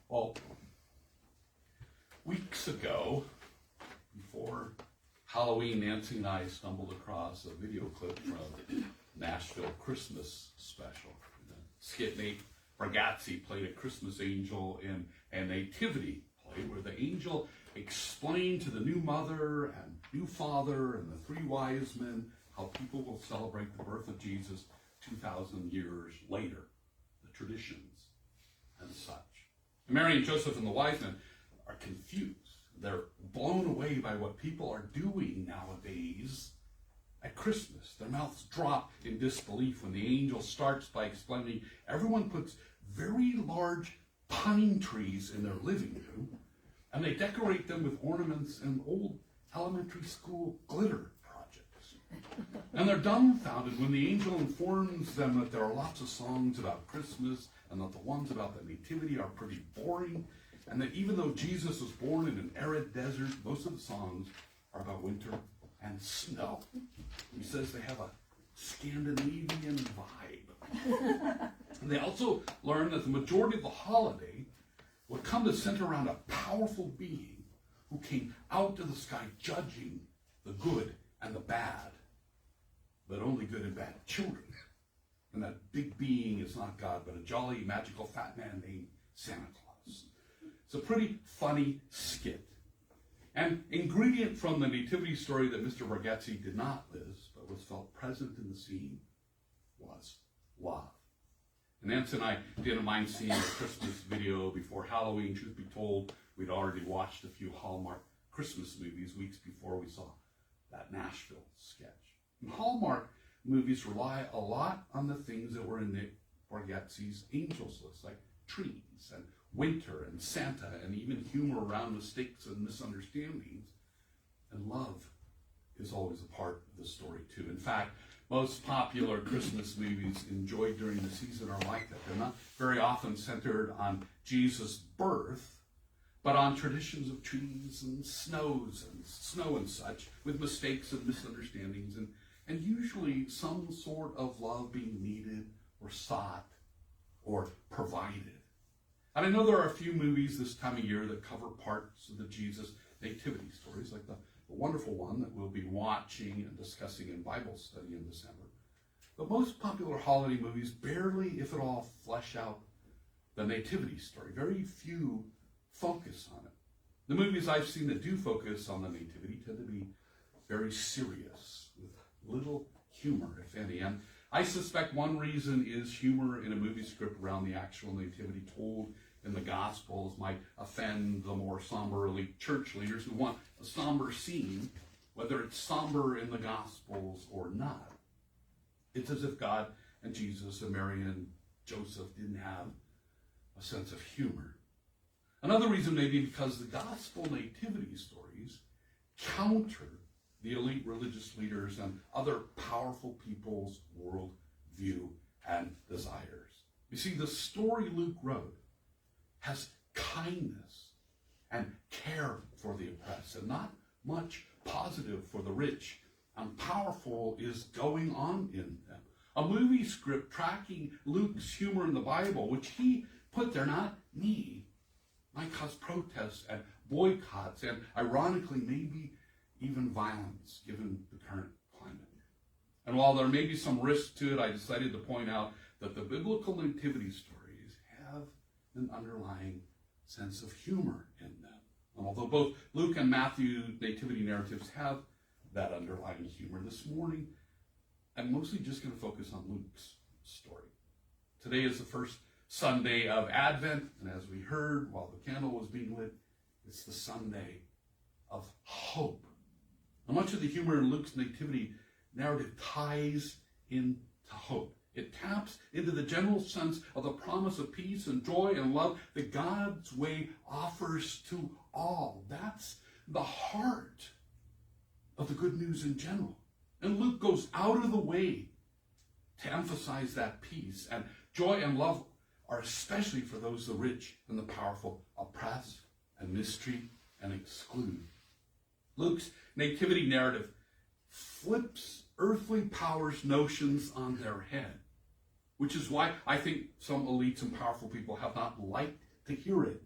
Well, weeks ago, before Halloween, Nancy and I stumbled across a video clip from the Nashville Christmas special. Skit Nate Bargatze played a Christmas angel in a Nativity play where the angel explained to the new mother and new father and the three wise men how people will celebrate the birth of Jesus 2,000 years later, the traditions and such. And Mary and Joseph and the wise men are confused. They're blown away by what people are doing nowadays at Christmas. Their mouths drop in disbelief when the angel starts by explaining everyone puts very large pine trees in their living room, and they decorate them with ornaments and old elementary school glitter projects. And they're dumbfounded when the angel informs them that there are lots of songs about Christmas and that the ones about the Nativity are pretty boring, and that even though Jesus was born in an arid desert, most of the songs are about winter and snow. He says they have a Scandinavian vibe. And they also learn that the majority of the holiday would come to center around a powerful being who came out of the sky judging the good and the bad, but only good and bad children. And that big being is not God, but a jolly, magical fat man named Santa Claus. It's a pretty funny skit. An ingredient from the Nativity story that Mr. Bargatze did not list, but was felt present in the scene, was love. And Nancy and I didn't mind seeing a Christmas video before Halloween. Truth be told, we'd already watched a few Hallmark Christmas movies weeks before we saw that Nashville sketch. And Hallmark movies rely a lot on the things that were in Nick Bargatze's Angels list, like trees and winter and Santa and even humor around mistakes and misunderstandings. And love is always a part of the story too. In fact, most popular Christmas movies enjoyed during the season are like that. They're not very often centered on Jesus' birth, but on traditions of trees and snow and such, with mistakes and misunderstandings, and usually some sort of love being needed or sought or provided. And I know there are a few movies this time of year that cover parts of the Jesus nativity stories, like the wonderful one that we'll be watching and discussing in Bible study in December. But most popular holiday movies barely, if at all, flesh out the nativity story. Very few focus on it. The movies I've seen that do focus on the nativity tend to be very serious, with little humor, if any. And I suspect one reason is humor in a movie script around the actual nativity told in the Gospels might offend the more somber elite church leaders who want a somber scene, whether it's somber in the Gospels or not. It's as if God and Jesus and Mary and Joseph didn't have a sense of humor. Another reason may be because the Gospel nativity stories counter the elite religious leaders and other powerful people's worldview and desires. You see, the story Luke wrote has kindness and care for the oppressed, and not much positive for the rich and powerful is going on in them. A movie script tracking Luke's humor in the Bible, which he put there, not me, might cause protests and boycotts and, ironically, maybe even violence, given the current climate. And while there may be some risk to it, I decided to point out that the biblical nativity stories have an underlying sense of humor in them. And although both Luke and Matthew nativity narratives have that underlying humor, this morning I'm mostly just going to focus on Luke's story. Today is the first Sunday of Advent, and as we heard while the candle was being lit, it's the Sunday of hope. And much of the humor in Luke's nativity narrative ties into hope. It taps into the general sense of the promise of peace and joy and love that God's way offers to all. That's the heart of the good news in general. And Luke goes out of the way to emphasize that peace. And joy and love are especially for those the rich and the powerful oppress and mistreat and exclude. Luke's nativity narrative flips earthly powers notions on their head, which is why I think some elites and powerful people have not liked to hear it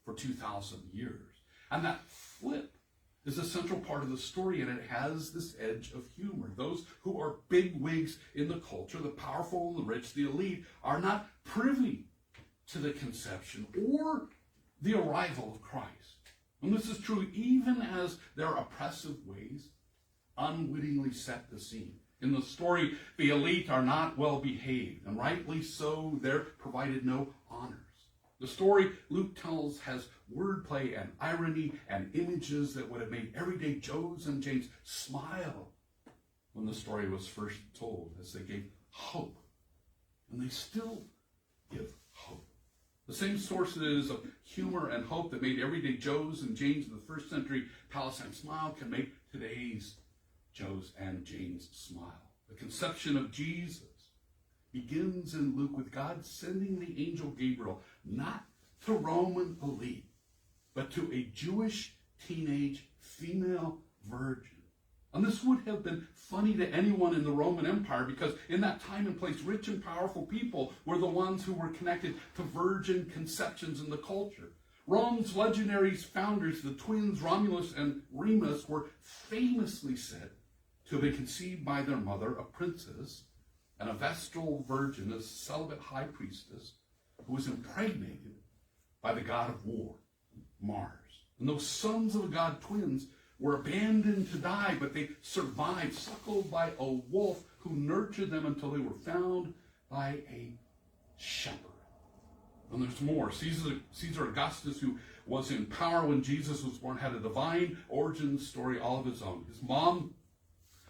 for 2,000 years. And that flip is a central part of the story, and it has this edge of humor. Those who are big wigs in the culture, the powerful and the rich, the elite, are not privy to the conception or the arrival of Christ. And this is true even as their oppressive ways unwittingly set the scene. In the story, the elite are not well behaved, and rightly so, they're provided no honors. The story Luke tells has wordplay and irony and images that would have made everyday Joes and Janes smile when the story was first told, as they gave hope. And they still give hope. The same sources of humor and hope that made everyday Joes and Janes in the first century Palestine smile can make today's Joes and Janes smile. The conception of Jesus begins in Luke with God sending the angel Gabriel not to Roman elite, but to a Jewish teenage female virgin. And this would have been funny to anyone in the Roman Empire, because in that time and place, rich and powerful people were the ones who were connected to virgin conceptions in the culture. Rome's legendary founders, the twins Romulus and Remus, were famously said to have been conceived by their mother, a princess, and a vestal virgin, a celibate high priestess, who was impregnated by the god of war, Mars. And those sons of the god twins were abandoned to die, but they survived, suckled by a wolf who nurtured them until they were found by a shepherd. And there's more. Caesar Augustus, who was in power when Jesus was born, had a divine origin story all of his own. His mom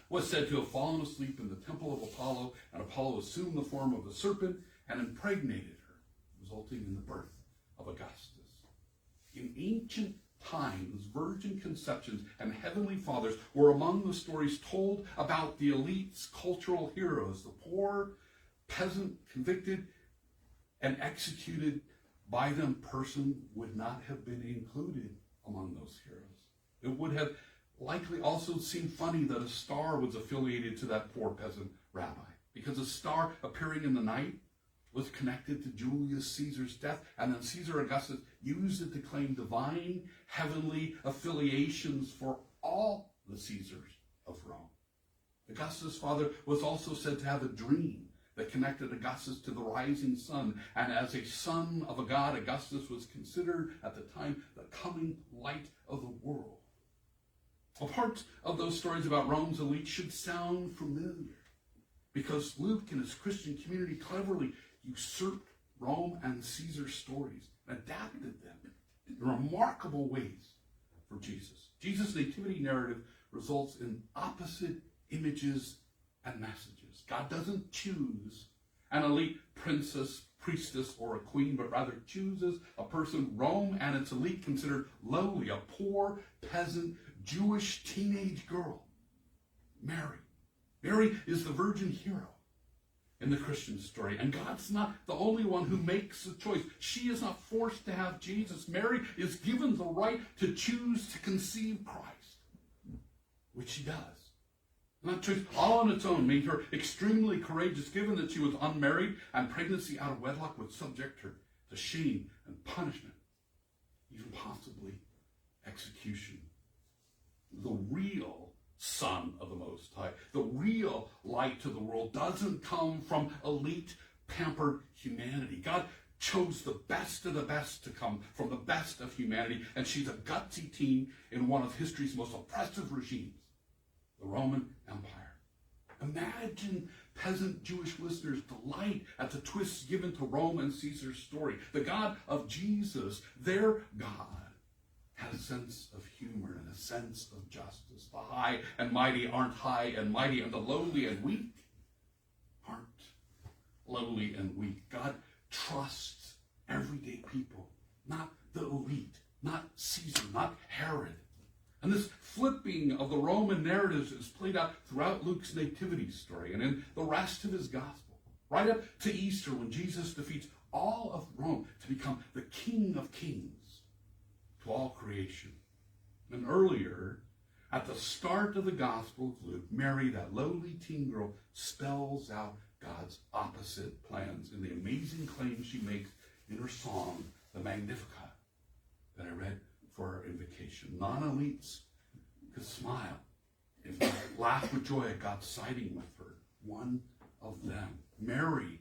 was said to have fallen asleep in the temple of Apollo, and Apollo assumed the form of a serpent and impregnated her, resulting in the birth of Augustus. In ancient times, virgin conceptions and heavenly fathers were among the stories told about the elite's cultural heroes. The poor peasant convicted and executed by them person would not have been included among those heroes. It would have likely also seemed funny that a star was affiliated to that poor peasant rabbi, because a star appearing in the night was connected to Julius Caesar's death, and then Caesar Augustus used it to claim divine, heavenly affiliations for all the Caesars of Rome. Augustus' father was also said to have a dream that connected Augustus to the rising sun, and as a son of a god, Augustus was considered at the time the coming light of the world. Well, parts of those stories about Rome's elite should sound familiar, because Luke and his Christian community cleverly usurped Rome and Caesar's stories and adapted them in remarkable ways for Jesus. Jesus' nativity narrative results in opposite images and messages. God doesn't choose an elite princess, priestess, or a queen, but rather chooses a person Rome and its elite considered lowly, a poor peasant Jewish teenage girl, Mary. Mary is the virgin hero in the Christian story. And God's not the only one who makes the choice. She is not forced to have Jesus. Mary is given the right to choose to conceive Christ, which she does. And that choice all on its own made her extremely courageous, given that she was unmarried and pregnancy out of wedlock would subject her to shame and punishment, even possibly execution. The real Son of the Most High, the real light to the world, doesn't come from elite, pampered humanity. God chose the best of the best to come from the best of humanity, and she's a gutsy teen in one of history's most oppressive regimes, the Roman Empire. Imagine peasant Jewish listeners' delight at the twists given to Rome and Caesar's story. The God of Jesus, their God, had a sense of humor and a sense of justice. The high and mighty aren't high and mighty, and the lowly and weak aren't lowly and weak. God trusts everyday people, not the elite, not Caesar, not Herod. And this flipping of the Roman narratives is played out throughout Luke's nativity story and in the rest of his gospel, right up to Easter, when Jesus defeats all of Rome to become the King of Kings to all creation. And earlier, at the start of the Gospel of Luke, Mary, that lowly teen girl, spells out God's opposite plans in the amazing claims she makes in her song, the Magnificat. that I read for our invocation. Non-elites could smile if they laughed with joy at God's siding with her. One of them, Mary,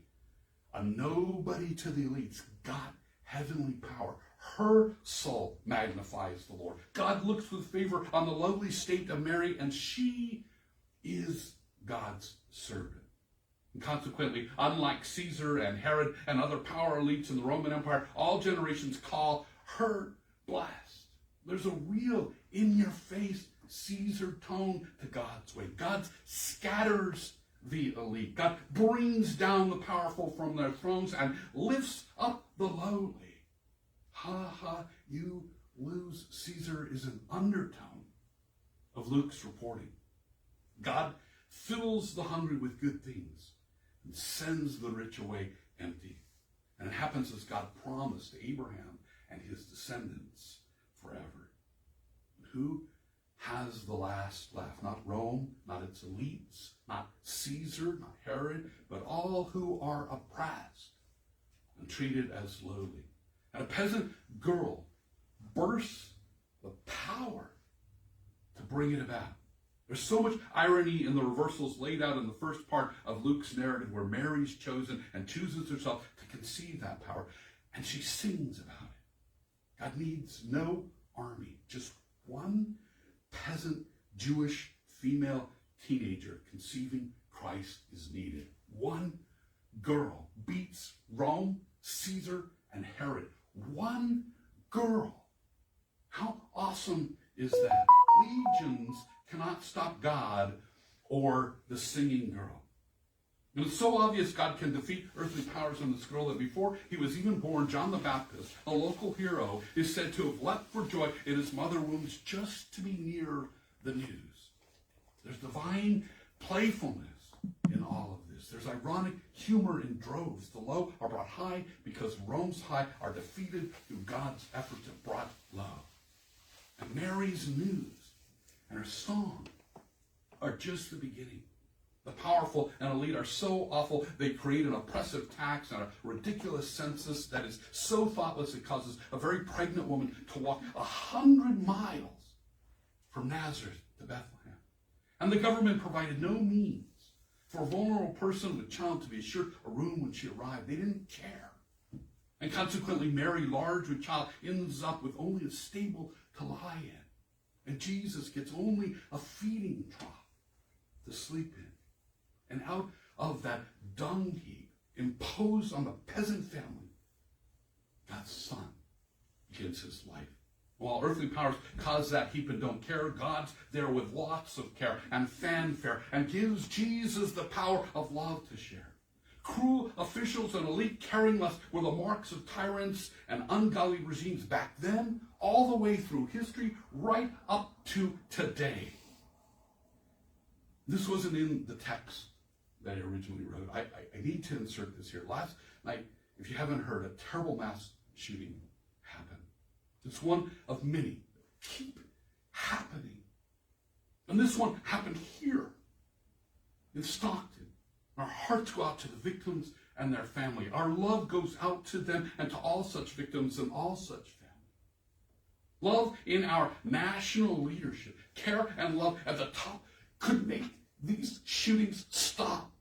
a nobody to the elites, got heavenly power. Her soul magnifies the Lord. God looks with favor on the lowly state of Mary, and she is God's servant. And consequently, unlike Caesar and Herod and other power elites in the Roman Empire, all generations call her blessed. There's a real in-your-face Caesar tone to God's way. God scatters the elite. God brings down the powerful from their thrones and lifts up the lowly. Ha ha, you lose. Caesar is an undertone of Luke's reporting. God fills the hungry with good things and sends the rich away empty. And it happens as God promised to Abraham and his descendants forever. Who has the last laugh? Not Rome, not its elites, not Caesar, not Herod, but all who are oppressed and treated as lowly. And a peasant girl bursts the power to bring it about. There's so much irony in the reversals laid out in the first part of Luke's narrative, where Mary's chosen and chooses herself to conceive that power. And she sings about it. God needs no army, just one peasant Jewish female teenager conceiving Christ is needed. One girl beats Rome, Caesar, and Herod. One girl. How awesome is that? Legions cannot stop God or the singing girl. And it's so obvious God can defeat earthly powers in this girl that before he was even born, John the Baptist, a local hero, is said to have leapt for joy in his mother's womb just to be near the news. There's divine playfulness in all of this. There's ironic humor in droves. The low are brought high because Rome's high are defeated through God's efforts that brought low. And Mary's news and her song are just the beginning. The powerful and elite are so awful, they create an oppressive tax and a ridiculous census that is so thoughtless it causes a very pregnant woman to walk 100 miles from Nazareth to Bethlehem. And the government provided no means for a vulnerable person with a child to be assured a room when she arrived. They didn't care. And consequently, Mary, large with child, ends up with only a stable to lie in. And Jesus gets only a feeding trough to sleep in. And out of that dung heap imposed on the peasant family, God's Son gives his life. While earthly powers cause that heap and don't care, God's there with lots of care and fanfare and gives Jesus the power of love to share. Cruel officials and elite caring less were the marks of tyrants and ungodly regimes back then, all the way through history, right up to today. This wasn't in the text that I originally wrote. I need to insert this here. Last night, if you haven't heard, a terrible mass shooting happened. It's one of many that keep happening. And this one happened here in Stockton. Our hearts go out to the victims and their family. Our love goes out to them and to all such victims and all such families. Love in our national leadership, care and love at the top could make these shootings stop.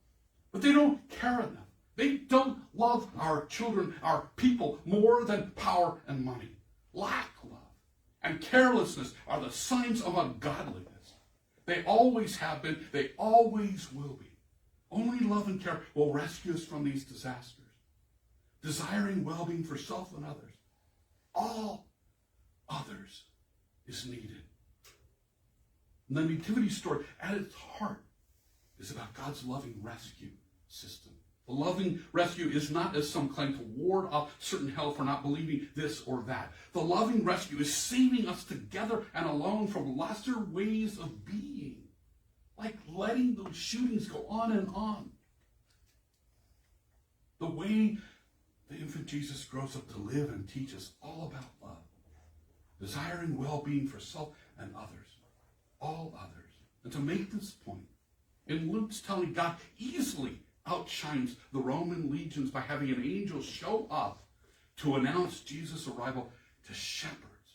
But they don't care enough. They don't love our children, our people, more than power and money. Lack love and carelessness are the signs of ungodliness. They always have been. They always will be. Only love and care will rescue us from these disasters. Desiring well-being for self and others. All others is needed. And the Nativity story, at its heart, is about God's loving rescue system. The loving rescue is not, as some claim, to ward off certain hell for not believing this or that. The loving rescue is saving us together and alone from lesser ways of being, like letting those shootings go on and on. The way the infant Jesus grows up to live and teach us all about love, desiring well-being for self and others, all others. And to make this point, in Luke's telling, God easily outshines the Roman legions by having an angel show up to announce Jesus' arrival to shepherds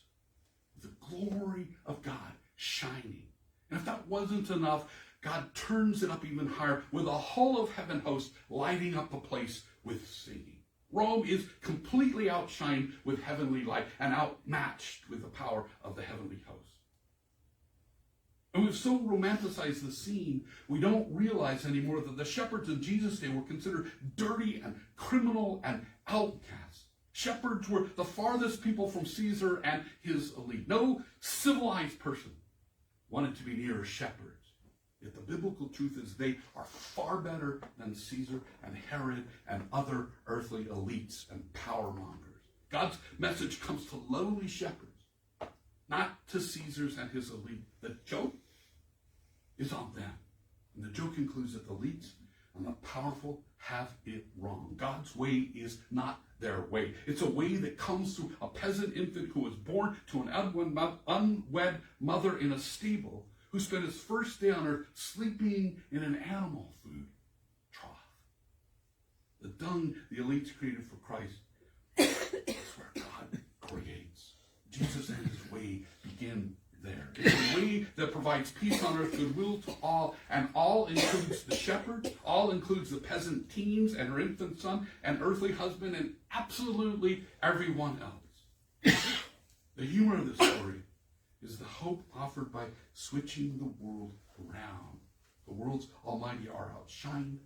the glory of God shining. And if that wasn't enough, God turns it up even higher with a whole of heaven host lighting up the place with singing. Rome is completely outshined with heavenly light and outmatched with the power of the heavenly host. And we've so romanticized the scene, we don't realize anymore that the shepherds in Jesus' day were considered dirty and criminal and outcasts. Shepherds were the farthest people from Caesar and his elite. No civilized person wanted to be near shepherds. Yet the biblical truth is they are far better than Caesar and Herod and other earthly elites and power mongers. God's message comes to lowly shepherds, not to Caesars and his elite. The joke is on them. And the joke includes that the elites and the powerful have it wrong. God's way is not their way. It's a way that comes through a peasant infant who was born to an unwed mother in a stable, who spent his first day on earth sleeping in an animal food trough. The dung the elites created for Christ is where God creates. Jesus and his way begin there. It's a way that provides peace on earth, goodwill to all, and all includes the shepherd, all includes the peasant teens and her infant son and earthly husband, and absolutely everyone else. The humor of this story is the hope offered by switching the world around. The world's almighty are outshined,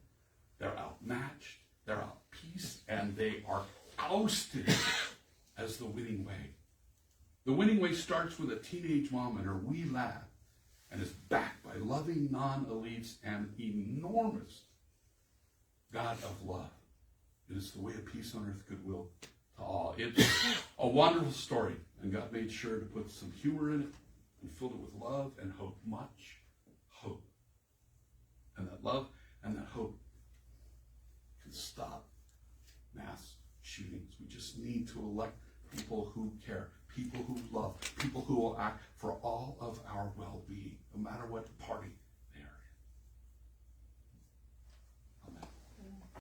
they're outmatched, they're outpieced, and they are ousted as the winning way. The winning way starts with a teenage mom and her wee lad, and is backed by loving non-elites and enormous God of love. It is the way of peace on earth, goodwill to all. It's a wonderful story, and God made sure to put some humor in it and filled it with love and hope, much hope. And that love and that hope can stop mass shootings. We just need to elect people who care, people who love, people who will act for all of our well-being, no matter what party